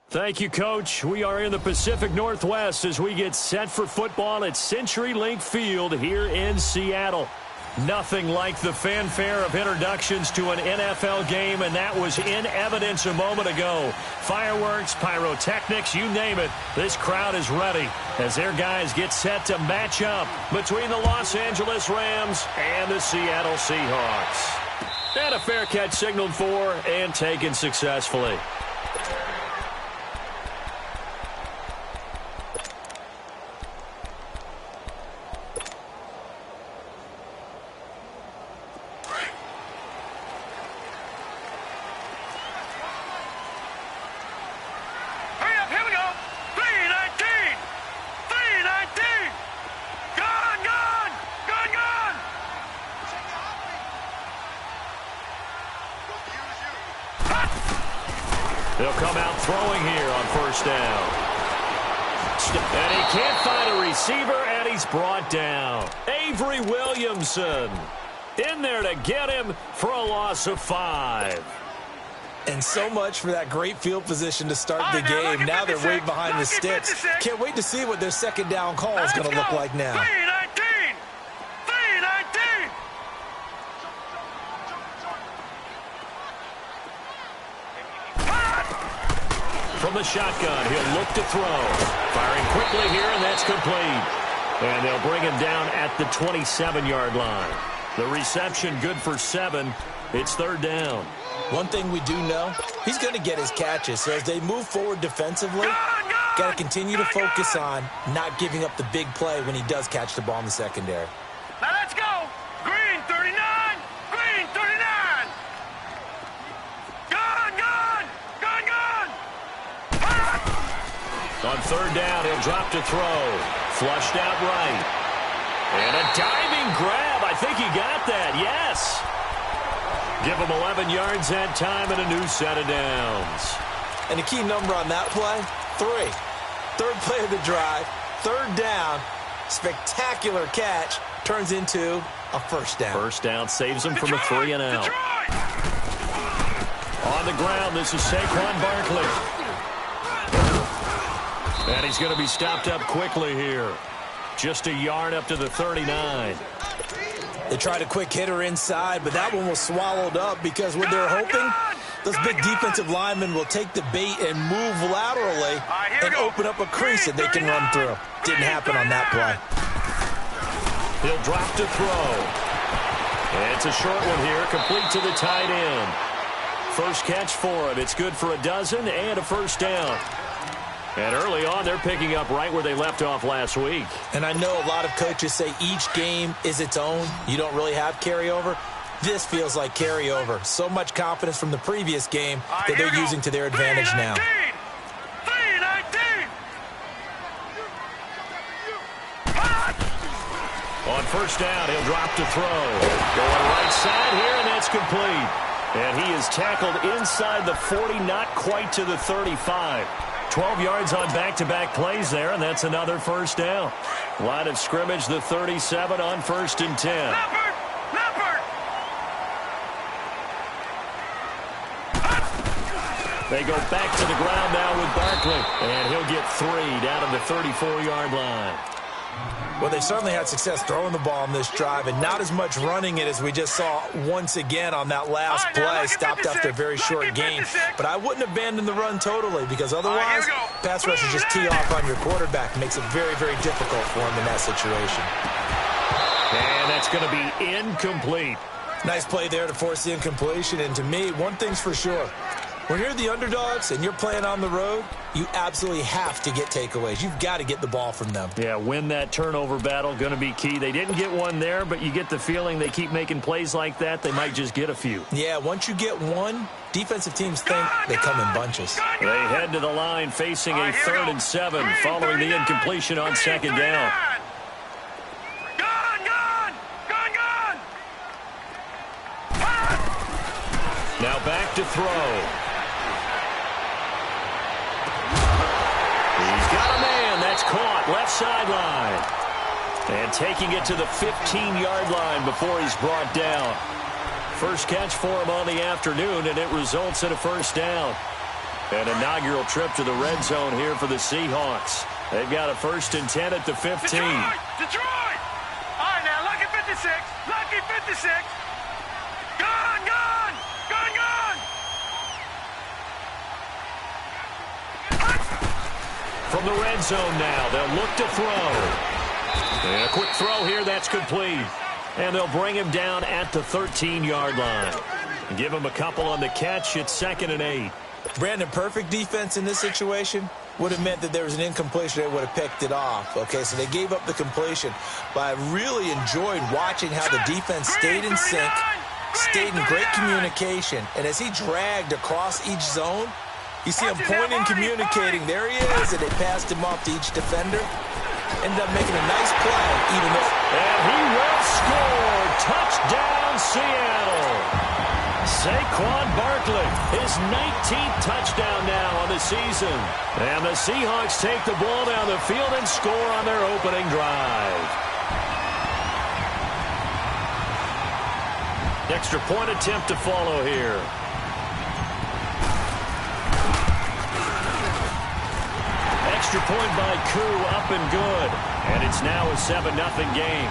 Thank you, Coach. We are in the Pacific Northwest as we get set for football at CenturyLink Field here in Seattle. Nothing like the fanfare of introductions to an NFL game, and that was in evidence a moment ago. Fireworks, pyrotechnics, you name it. This crowd is ready as their guys get set to match up between the Los Angeles Rams and the Seattle Seahawks. And a fair catch signaled for and taken successfully. They'll come out throwing here on first down. And he can't find a receiver, and he's brought down. Avery Williamson in there to get him for a loss of 5. And so much for that great field position to start the game. Now they're way behind the sticks. Can't wait to see what their second down call is going to look like now. From the shotgun, he'll look to throw. Firing quickly here, and that's complete. And they'll bring him down at the 27-yard line. The reception good for 7. It's third down. One thing we do know, he's going to get his catches. So as they move forward defensively, got to continue to focus on not giving up the big play when he does catch the ball in the secondary. Now let's go. Green 39. Green 39. Gone. On third down, he'll drop to throw. Flushed out right. And a diving grab. I think he got that. Yes. Give him 11 yards that time and a new set of downs. And the key number on that play, 3. Third play of the drive, third down, spectacular catch, turns into a first down. First down saves him from a 3 and out. On the ground, this is Saquon Barkley. And he's going to be stopped up quickly here. Just a yard up to the 39. They tried a quick hitter inside, but that one was swallowed up because what they're hoping, those big defensive linemen will take the bait and move laterally and open up a crease that they can run through. Didn't happen on that play. He'll drop to throw. And it's a short one here, complete to the tight end. First catch for him. It's good for a dozen and a first down. And early on, they're picking up right where they left off last week. And I know a lot of coaches say each game is its own. You don't really have carryover. This feels like carryover. So much confidence from the previous game that they're using to their advantage now. On first down, he'll drop to throw. Going right side here, and that's complete. And he is tackled inside the 40, not quite to the 35. 12 yards on back-to-back plays there, and that's another first down. Line of scrimmage, the 37 on 1st and 10. Leopard! They go back to the ground now with Barkley, and he'll get 3 down to the 34-yard line. Well, they've certainly had success throwing the ball on this drive, and not as much running it as we just saw once again on that last play. Stopped after a very short gain. But I wouldn't abandon the run totally, because otherwise, pass rushers just tee off on your quarterback. It makes it very, very difficult for him in that situation. And that's going to be incomplete. Nice play there to force the incompletion. And to me, one thing's for sure. When you're the underdogs and you're playing on the road, you absolutely have to get takeaways. You've got to get the ball from them. Yeah, win that turnover battle, going to be key. They didn't get one there, but you get the feeling they keep making plays like that, they might just get a few. Yeah, once you get one, defensive teams think they come in bunches. They head to the line facing a 3rd and 7 following the incompletion on 2nd down. Now back to throw. He's got a man. That's caught. Left sideline. And taking it to the 15-yard line before he's brought down. First catch for him on the afternoon, and it results in a first down. An inaugural trip to the red zone here for the Seahawks. They've got a 1st and 10 at the 15. Detroit! All right, now, lucky 56. Lucky 56. Gun, gun! Gun, gun! From the red zone now, they'll look to throw. And a quick throw here, that's complete. And they'll bring him down at the 13-yard line. Give him a couple on the catch. It's 2nd and 8. Brandon, perfect defense in this situation would have meant that there was an incompletion. They would have picked it off. Okay, so they gave up the completion. But I really enjoyed watching how the defense stayed in sync, stayed in great communication. And as he dragged across each zone, you see him pointing, communicating. There he is, and they passed him off to each defender. Ended up making a nice play, even though... And he will score. Touchdown, Seattle. Saquon Barkley, his 19th touchdown now on the season. And the Seahawks take the ball down the field and score on their opening drive. Extra point attempt to follow here. Extra point by Koo, up and good. And it's now a 7-0 game.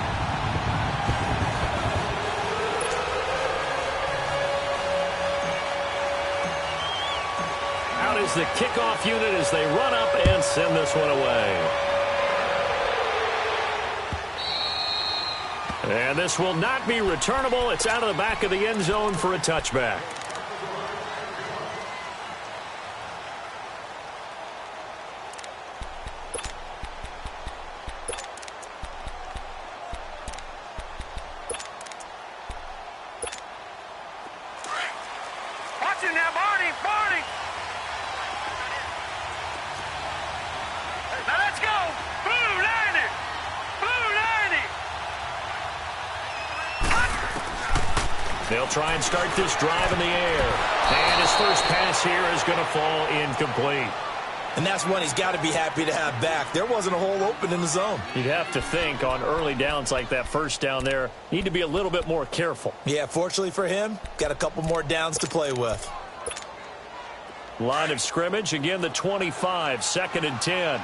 Out is the kickoff unit as they run up and send this one away. And this will not be returnable. It's out of the back of the end zone for a touchback. They'll try and start this drive in the air. And his first pass here is going to fall incomplete. And that's one he's got to be happy to have back. There wasn't a hole open in the zone. You'd have to think on early downs like that first down there, need to be a little bit more careful. Yeah, fortunately for him, got a couple more downs to play with. Line of scrimmage, again the 25, 2nd and 10.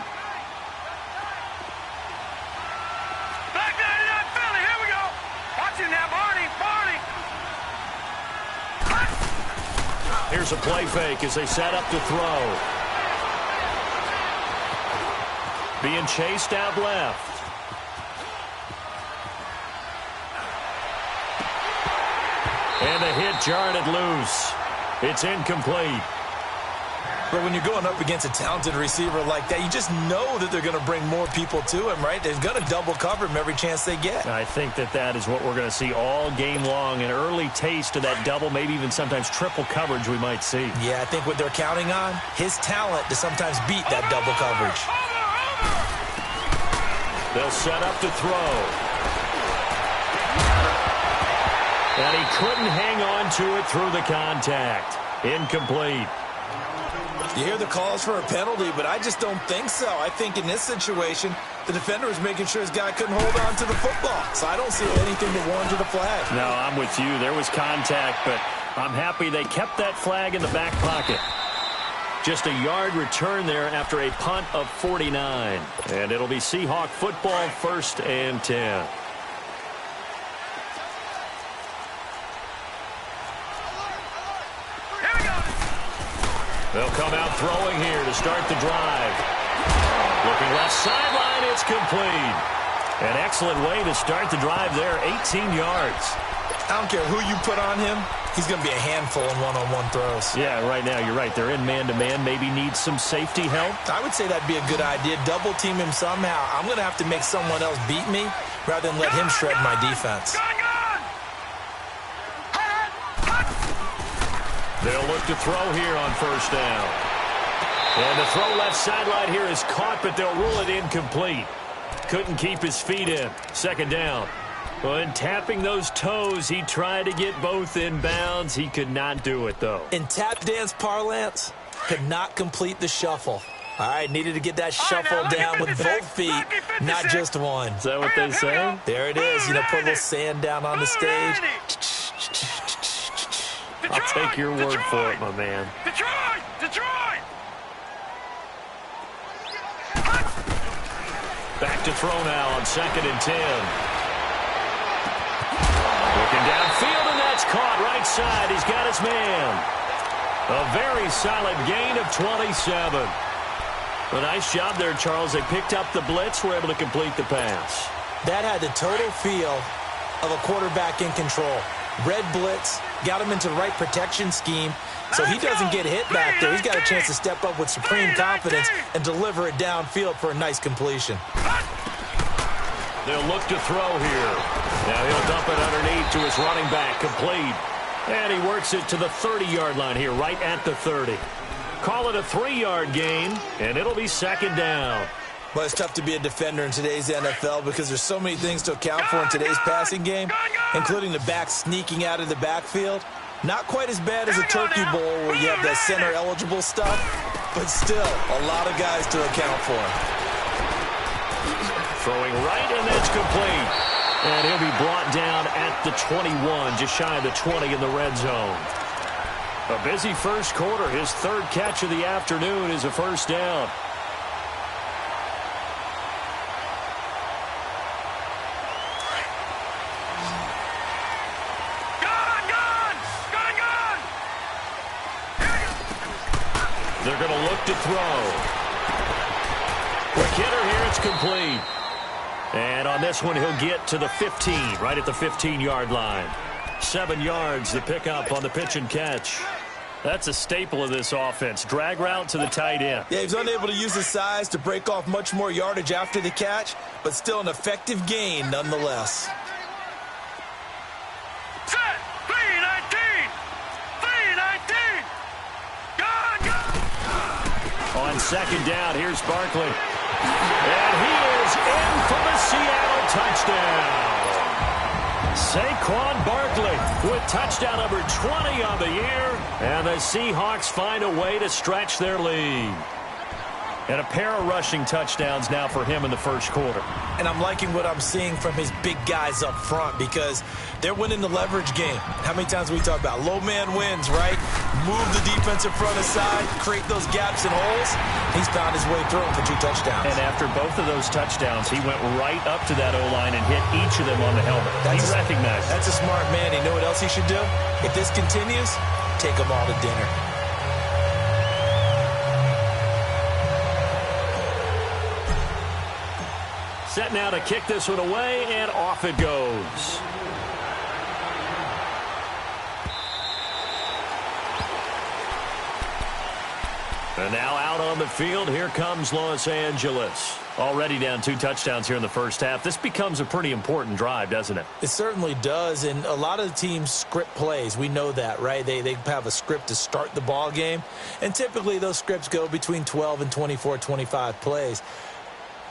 Back 99 Philly, here we go. Watch it now, Barney. Here's a play fake as they set up to throw. Being chased out left. And the hit jarred it loose. It's incomplete. But when you're going up against a talented receiver like that, you just know that they're going to bring more people to him, right? They're going to double cover him every chance they get. I think that is what we're going to see all game long. An early taste of that double, maybe even sometimes triple coverage we might see. Yeah, I think what they're counting on, his talent to sometimes beat that double coverage. They'll set up to throw. And he couldn't hang on to it through the contact. Incomplete. You hear the calls for a penalty, but I just don't think so. I think in this situation, the defender was making sure his guy couldn't hold on to the football. So I don't see anything that warranted a flag. No, I'm with you. There was contact, but I'm happy they kept that flag in the back pocket. Just a yard return there after a punt of 49. And it'll be Seahawk football, 1st and 10. They'll come out throwing here to start the drive. Looking left sideline, it's complete. An excellent way to start the drive there, 18 yards. I don't care who you put on him, he's going to be a handful in one-on-one throws. Yeah, right now you're right. They're in man-to-man, maybe needs some safety help. I would say that'd be a good idea. Double team him somehow. I'm going to have to make someone else beat me rather than let him shred my defense. They'll look to throw here on 1st down. And the throw left sideline here is caught, but they'll rule it incomplete. Couldn't keep his feet in. 2nd down. Well, in tapping those toes, he tried to get both in bounds. He could not do it, though. In tap dance parlance, could not complete the shuffle. All right, needed to get that shuffle down with both feet, not just one. Is that what they say? There it is. You know, put a little sand down on the stage. I'll take your word for it, my man. Detroit! back to throw now on 2nd and 10. Looking downfield, and that's caught right side. He's got his man. A very solid gain of 27. A nice job there, Charles. They picked up the blitz, were able to complete the pass. That had the total feel of a quarterback in control. Red blitz, got him into the right protection scheme, so he doesn't get hit back there. He's got a chance to step up with supreme confidence and deliver it downfield for a nice completion. They'll look to throw here. Now he'll dump it underneath to his running back, complete. And he works it to the 30-yard line here, right at the 30. Call it a 3-yard gain, and it'll be 2nd down. But it's tough to be a defender in today's NFL because there's so many things to account for in today's passing game, including the back sneaking out of the backfield. Not quite as bad as a turkey bowl where you have that center-eligible stuff, but still a lot of guys to account for. Throwing right, and that's complete. And he'll be brought down at the 21, just shy of the 20 in the red zone. A busy first quarter. His 3rd catch of the afternoon is a first down. They're going to look to throw. Quick hitter here, it's complete. And on this one, he'll get to the 15, right at the 15-yard line. 7 yards, the pickup on the pitch and catch. That's a staple of this offense. Drag route to the tight end. Yeah, he's unable to use his size to break off much more yardage after the catch, but still an effective gain nonetheless. Set! 3-19! 3-19! On 2nd down, here's Barkley. And he is in for the Seattle touchdown. Saquon Barkley with touchdown number 20 on the year. And the Seahawks find a way to stretch their lead. And a pair of rushing touchdowns now for him in the first quarter. And I'm liking what I'm seeing from his big guys up front because they're winning the leverage game. How many times we talk about low man wins, right? Move the defensive front aside, create those gaps and holes. He's found his way through them for 2 touchdowns. And after both of those touchdowns, he went right up to that O-line and hit each of them on the helmet. He recognized it. That's a smart man. You know what else he should do? If this continues, take them all to dinner. Set now to kick this one away, and off it goes. And now out on the field, here comes Los Angeles. Already down 2 touchdowns here in the first half. This becomes a pretty important drive, doesn't it? It certainly does, and a lot of the teams script plays. We know that, right? They have a script to start the ball game, and typically those scripts go between 12 and 24, 25 plays.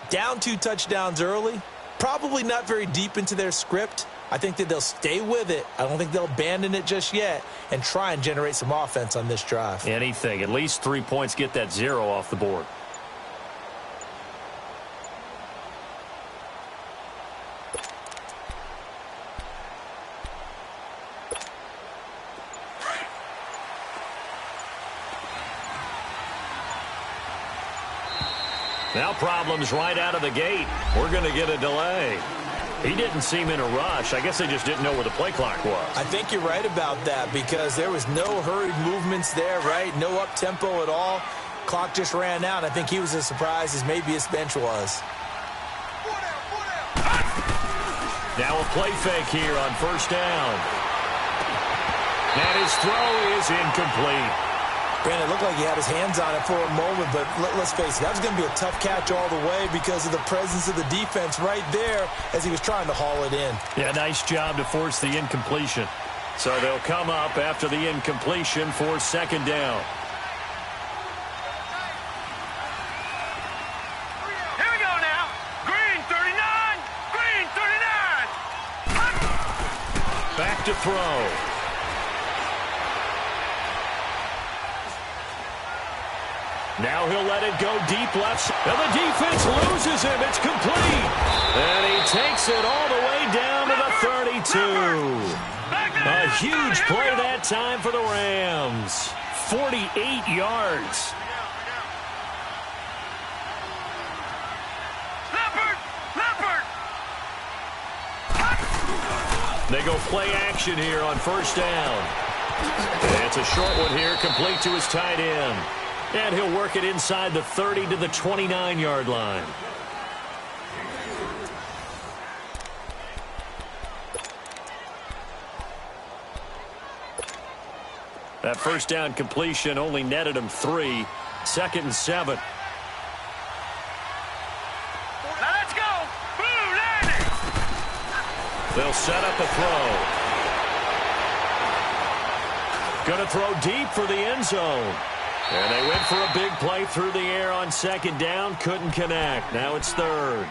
Down 2 touchdowns early, probably not very deep into their script. I think that they'll stay with it. I don't think they'll abandon it just yet and try and generate some offense on this drive. Anything. At least 3 points, get that 0 off the board. Now problems right out of the gate. We're going to get a delay. He didn't seem in a rush. I guess they just didn't know where the play clock was. I think you're right about that because there was no hurried movements there, right? No up-tempo at all. Clock just ran out. I think he was as surprised as maybe his bench was. Now a play fake here on first down. And his throw is incomplete. Brandon, it looked like he had his hands on it for a moment, but let's face it, that was going to be a tough catch all the way because of the presence of the defense right there as he was trying to haul it in. Yeah, nice job to force the incompletion. So they'll come up after the incompletion for 2nd down. Here we go now. Green 39. Green 39. Back to throw. Now he'll let it go deep left. And the defense loses him. It's complete. And he takes it all the way down to the 32. A huge play that time for the Rams. 48 yards. Leopard, They go play action here on first down. And it's a short one here, complete to his tight end. And he'll work it inside the 30 to the 29-yard line. That first down completion only netted him 3. 2nd and 7. Now let's go. Blue landing. They'll set up a throw. Going to throw deep for the end zone. And they went for a big play through the air on 2nd down. Couldn't connect. Now it's 3rd.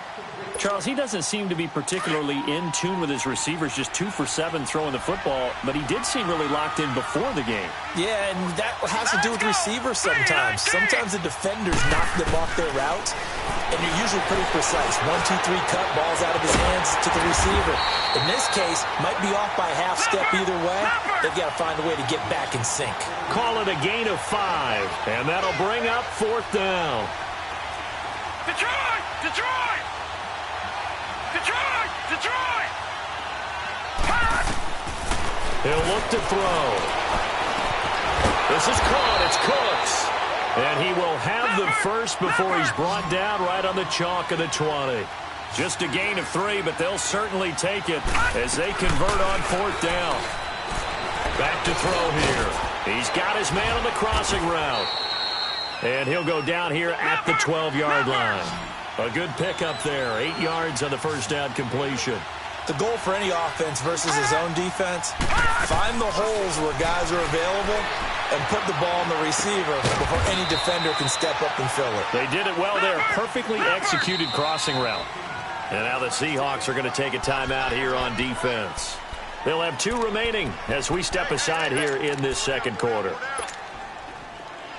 Charles, he doesn't seem to be particularly in tune with his receivers, just 2 for 7 throwing the football, but he did seem really locked in before the game. Yeah, and that has to do with receivers sometimes. Sometimes the defenders knock them off their route, and you're usually pretty precise. 1, 2, 3 cut, balls out of his hands to the receiver. In this case, might be off by half step either way. They've got to find a way to get back in sync. Call it a gain of 5, and that'll bring up 4th down. Detroit! Detroit! Detroit! Detroit! He'll look to throw. This is caught. It's Cooks. And he will have the first before he's brought down right on the chalk of the 20. Just a gain of 3, but they'll certainly take it as they convert on 4th down. Back to throw here. He's got his man on the crossing route. And he'll go down here at the 12-yard line. A good pickup there. 8 yards on the first down completion. The goal for any offense versus his own defense, find the holes where guys are available and put the ball on the receiver before any defender can step up and fill it. They did it well there. Perfectly executed crossing route. And now the Seahawks are going to take a timeout here on defense. They'll have 2 remaining as we step aside here in this 2nd quarter.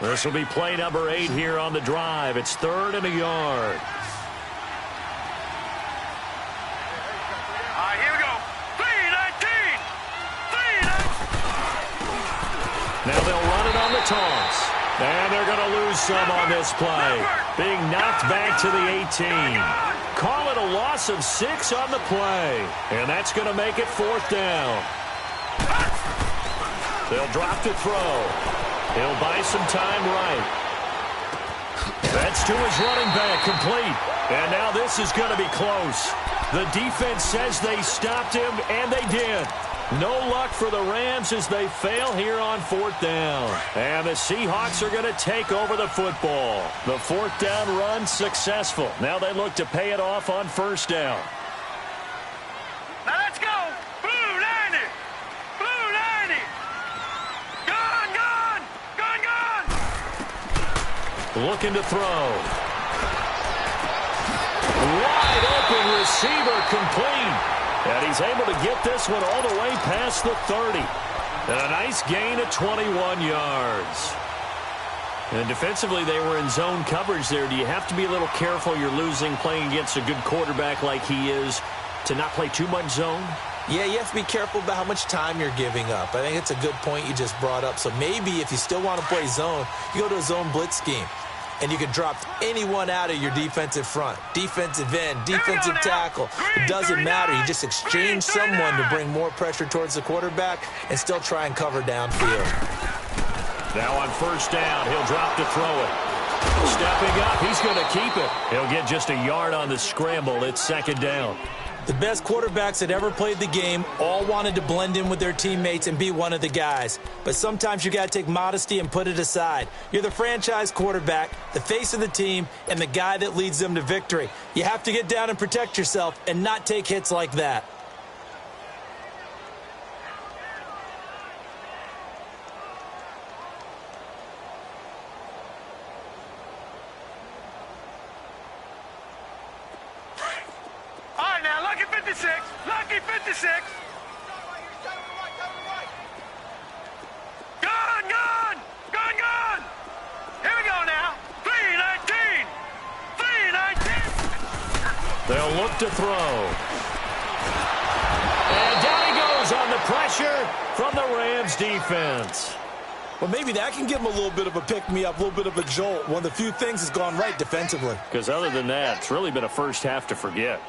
This will be play number 8 here on the drive. It's 3rd and a yard. Here we go. 3-19. Now they'll run it on the toss. And they're going to lose some on this play. Being knocked back to the 18. Call it a loss of 6 on the play. And that's going to make it 4th down. They'll drop to throw. He'll buy some time right. That's to his running back, complete. And now this is going to be close. The defense says they stopped him, and they did. No luck for the Rams as they fail here on 4th down. And the Seahawks are going to take over the football. The 4th down run successful. Now they look to pay it off on 1st down. Now let's go. Blue landing. Blue landing. Gone, gone. Gone, gone. Looking to throw. Wide open receiver, complete. And he's able to get this one all the way past the 30. And a nice gain of 21 yards. And defensively, they were in zone coverage there. Do you have to be a little careful? You're losing playing against a good quarterback like he is to not play too much zone? Yeah, you have to be careful about how much time you're giving up. I think it's a good point you just brought up. So maybe if you still want to play zone, you go to a zone blitz scheme. And you can drop anyone out of your defensive front. Defensive end, defensive tackle. It doesn't matter. You just exchange someone to bring more pressure towards the quarterback and still try and cover downfield. Now on 1st down, he'll drop to throw it. Stepping up, he's going to keep it. He'll get just a yard on the scramble. It's 2nd down. The best quarterbacks that ever played the game all wanted to blend in with their teammates and be one of the guys. But sometimes you got to take modesty and put it aside. You're the franchise quarterback, the face of the team, and the guy that leads them to victory. You have to get down and protect yourself and not take hits like that. Lucky 56. Lucky 56. Gone, gone. Gone, gone. Here we go now. 3-19. 3-19. They'll look to throw. And down he goes on the pressure from the Rams defense. Well, maybe that can give him a little bit of a pick-me-up, a little bit of a jolt. One of the few things that's gone right defensively. Because other than that, it's really been a first half to forget.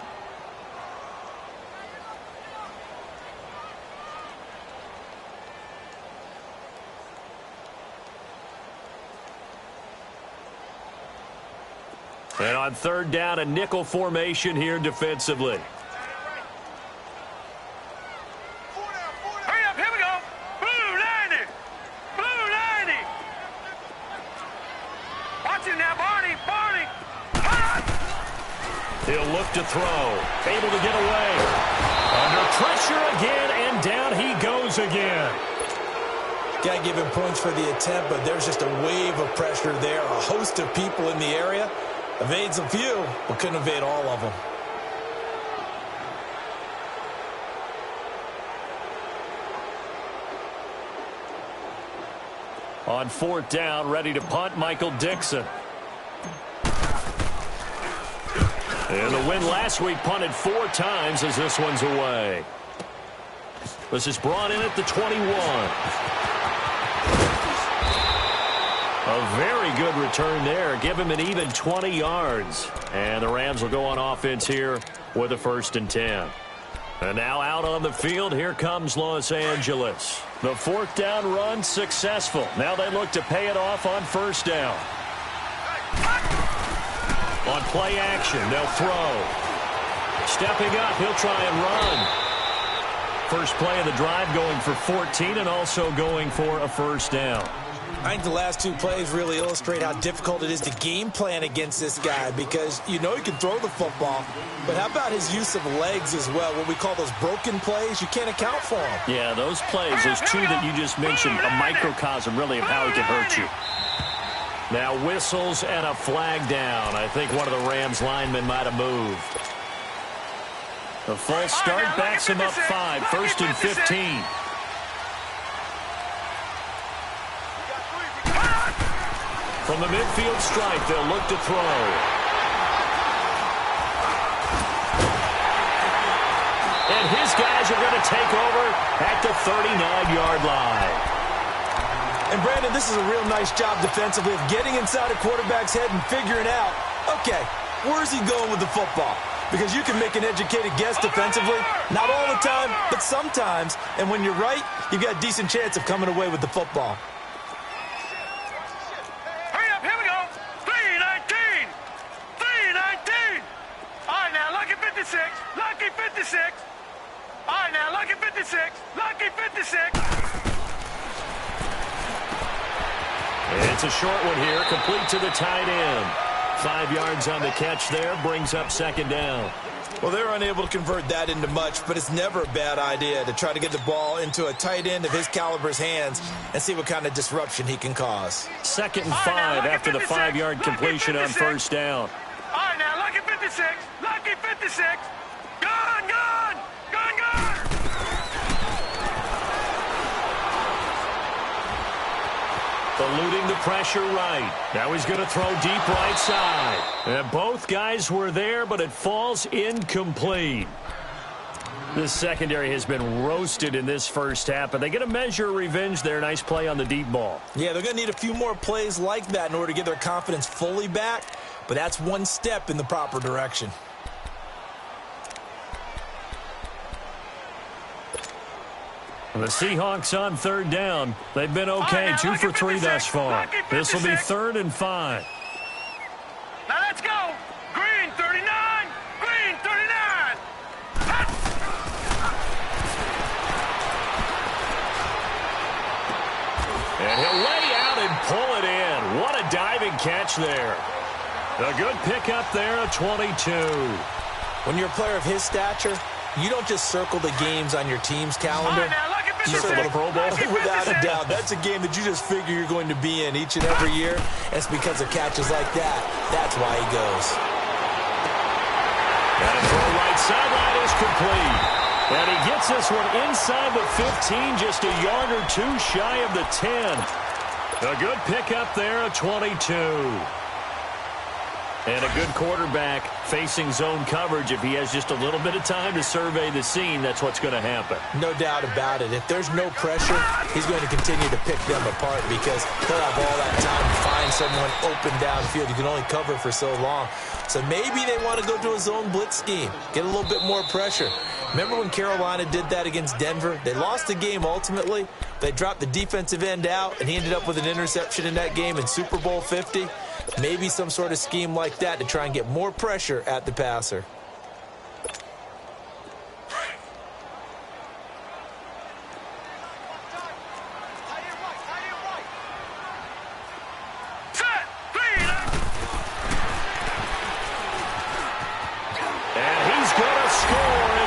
And on third down, a nickel formation here defensively. Hurry up, here we go. Blue 90. Blue 90. Watch it now, Barney. Barney. He'll look to throw. Able to get away. Under pressure again, and down he goes again. Got to give him points for the attempt, but there's just a wave of pressure there. A host of people in the area. Evades a few, but couldn't evade all of them. On fourth down, ready to punt, Michael Dixon. And the win last week, punted 4 times as this one's away. This is brought in at the 21. A very good return there. Give him an even 20 yards. And the Rams will go on offense here with a 1st and 10. And now out on the field, here comes Los Angeles. The 4th down run successful. Now they look to pay it off on 1st down. On play action, they'll throw. Stepping up, he'll try and run. First play of the drive going for 14 and also going for a 1st down. I think the last 2 plays really illustrate how difficult it is to game plan against this guy because you know he can throw the football, but how about his use of legs as well? What we call those broken plays, you can't account for them. Yeah, those plays, those 2 that you just mentioned, a microcosm really of how he can hurt you. Now whistles and a flag down. I think one of the Rams linemen might have moved. The false start backs him up 5, 1st and 15. From the midfield stripe, they'll look to throw. And his guys are going to take over at the 39-yard line. And, Brandon, this is a real nice job defensively of getting inside a quarterback's head and figuring out, okay, where's he going with the football? Because you can make an educated guess defensively. Not all the time, but sometimes. And when you're right, you've got a decent chance of coming away with the football. Lucky 56. All right, now, lucky 56. Lucky 56. It's a short one here, complete to the tight end. 5 yards on the catch there, brings up 2nd down. Well, they're unable to convert that into much, but it's never a bad idea to try to get the ball into a tight end of his caliber's hands and see what kind of disruption he can cause. 2nd and 5 after the 5-yard completion on 1st down. All right, now, lucky 56. Lucky 56. Gone, gone. Gone, gone. Eluding the pressure right. Now he's going to throw deep right side. And both guys were there, but it falls incomplete. The secondary has been roasted in this first half, but they get a measure of revenge there. Nice play on the deep ball. Yeah, they're going to need a few more plays like that in order to get their confidence fully back, but that's one step in the proper direction. The Seahawks on 3rd down. They've been okay, 2 for 3 thus far. This will be 3rd and 5. Now let's go. Green 39. Green 39. And he'll lay out and pull it in. What a diving catch there. A good pickup there at 22. When you're a player of his stature, you don't just circle the games on your team's calendar. You circle the Pro Bowl? Without a doubt. That's a game that you just figure you're going to be in each and every year. And it's because of catches like that. That's why he goes. And a throw right sideline is complete. And he gets this one inside the 15, just a yard or 2 shy of the 10. A good pickup there at 22. And a good quarterback facing zone coverage. If he has just a little bit of time to survey the scene, that's what's going to happen. No doubt about it. If there's no pressure, he's going to continue to pick them apart because he'll have all that time to find someone open downfield. You can only cover for so long. So maybe they want to go to a zone blitz scheme, get a little bit more pressure. Remember when Carolina did that against Denver? They lost the game ultimately, They dropped the defensive end out, and he ended up with an interception in that game in Super Bowl 50. Maybe some sort of scheme like that to try and get more pressure at the passer.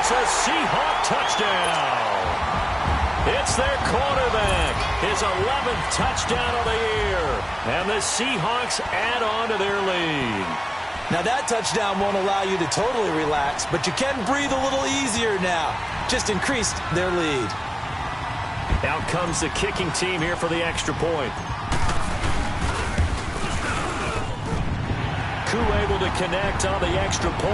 It's a Seahawk touchdown. It's their quarterback. His 11th touchdown of the year. And the Seahawks add on to their lead. Now that touchdown won't allow you to totally relax, but you can breathe a little easier now. Just increased their lead. Out comes the kicking team here for the extra point. Koo able to connect on the extra point.